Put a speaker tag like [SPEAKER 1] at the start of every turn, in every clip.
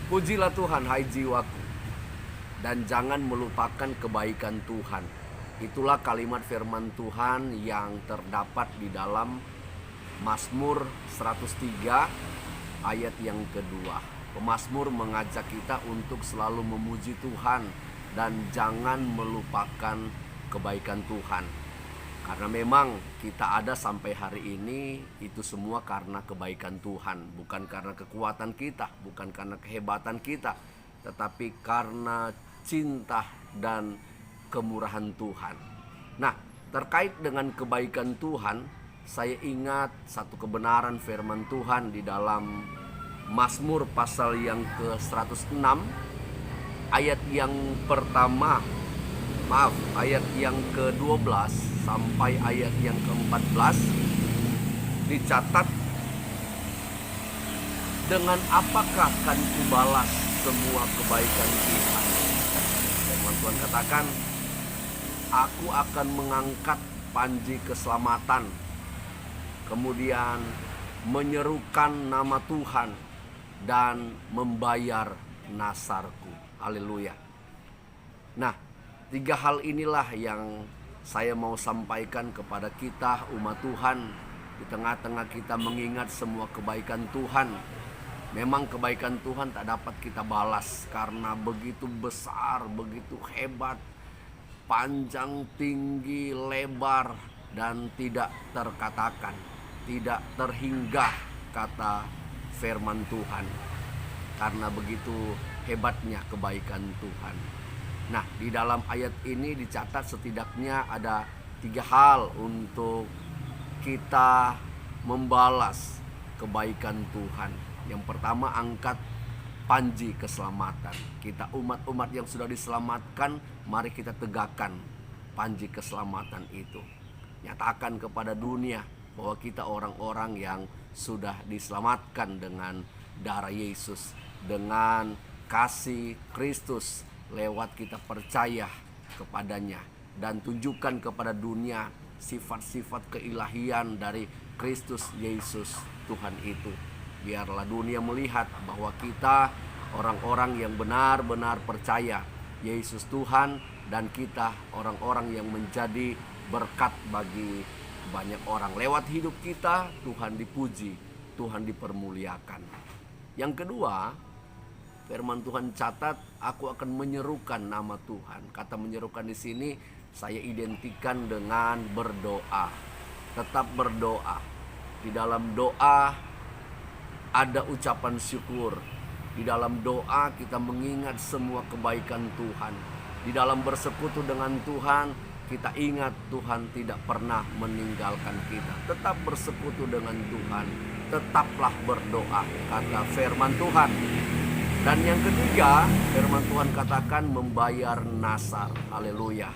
[SPEAKER 1] Pujilah Tuhan, hai jiwaku, dan jangan melupakan kebaikan Tuhan. Itulah kalimat firman Tuhan yang terdapat di dalam Mazmur 103 ayat yang kedua. Pemazmur mengajak kita untuk selalu memuji Tuhan dan jangan melupakan kebaikan Tuhan. Karena memang kita ada sampai hari ini itu semua karena kebaikan Tuhan. Bukan karena kekuatan kita, bukan karena kehebatan kita, tetapi karena cinta dan kemurahan Tuhan. Nah, terkait dengan kebaikan Tuhan, saya ingat satu kebenaran firman Tuhan di dalam Mazmur pasal yang ke-106 ayat yang pertama, ayat yang ke-12 sampai ayat yang ke-14 dicatat, dengan apakah akan kubalas semua kebaikan kita. Firman Tuhan katakan, aku akan mengangkat panji keselamatan, kemudian menyerukan nama Tuhan dan membayar nasarku. Haleluya. Nah, 3 hal inilah yang saya mau sampaikan kepada kita umat Tuhan. Di tengah-tengah kita mengingat semua kebaikan Tuhan. Memang kebaikan Tuhan tak dapat kita balas karena begitu besar, begitu hebat, panjang, tinggi, lebar, dan tidak terkatakan, tidak terhingga, kata firman Tuhan. Karena begitu hebatnya kebaikan Tuhan. Nah, di dalam ayat ini dicatat setidaknya ada 3 hal untuk kita membalas kebaikan Tuhan. Yang pertama, angkat panji keselamatan. Kita umat-umat yang sudah diselamatkan, mari kita tegakkan panji keselamatan itu. Nyatakan kepada dunia bahwa kita orang-orang yang sudah diselamatkan dengan darah Yesus, dengan kasih Kristus, lewat kita percaya kepadanya, dan tunjukkan kepada dunia sifat-sifat keilahian dari Kristus Yesus Tuhan itu. Biarlah dunia melihat bahwa kita orang-orang yang benar-benar percaya Yesus Tuhan, dan kita orang-orang yang menjadi berkat bagi banyak orang. Lewat hidup kita Tuhan dipuji, Tuhan dipermuliakan. Yang kedua, firman Tuhan catat, aku akan menyerukan nama Tuhan. Kata menyerukan di sini saya identikan dengan berdoa. Tetap berdoa. Di dalam doa ada ucapan syukur. Di dalam doa kita mengingat semua kebaikan Tuhan. Di dalam bersekutu dengan Tuhan, kita ingat Tuhan tidak pernah meninggalkan kita. Tetap bersekutu dengan Tuhan. Tetaplah berdoa, kata firman Tuhan. Dan yang ketiga, firman Tuhan katakan membayar nasar. Haleluya.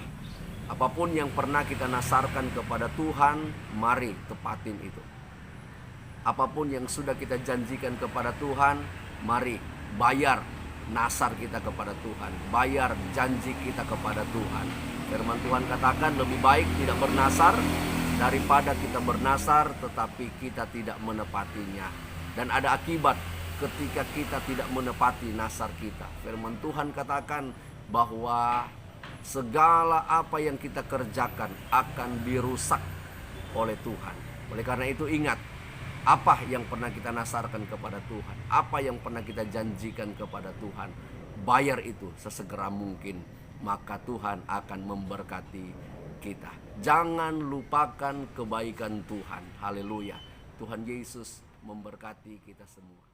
[SPEAKER 1] Apapun yang pernah kita nasarkan kepada Tuhan, mari tepatin itu. Apapun yang sudah kita janjikan kepada Tuhan, mari bayar nasar kita kepada Tuhan. Bayar janji kita kepada Tuhan. Firman Tuhan katakan lebih baik tidak bernasar daripada kita bernasar tetapi kita tidak menepatinya. Dan ada akibat ketika kita tidak menepati nasar kita. Firman Tuhan katakan bahwa segala apa yang kita kerjakan akan dirusak oleh Tuhan. Oleh karena itu ingat, apa yang pernah kita nasarkan kepada Tuhan, apa yang pernah kita janjikan kepada Tuhan, bayar itu sesegera mungkin, maka Tuhan akan memberkati kita. Jangan lupakan kebaikan Tuhan. Haleluya. Tuhan Yesus memberkati kita semua.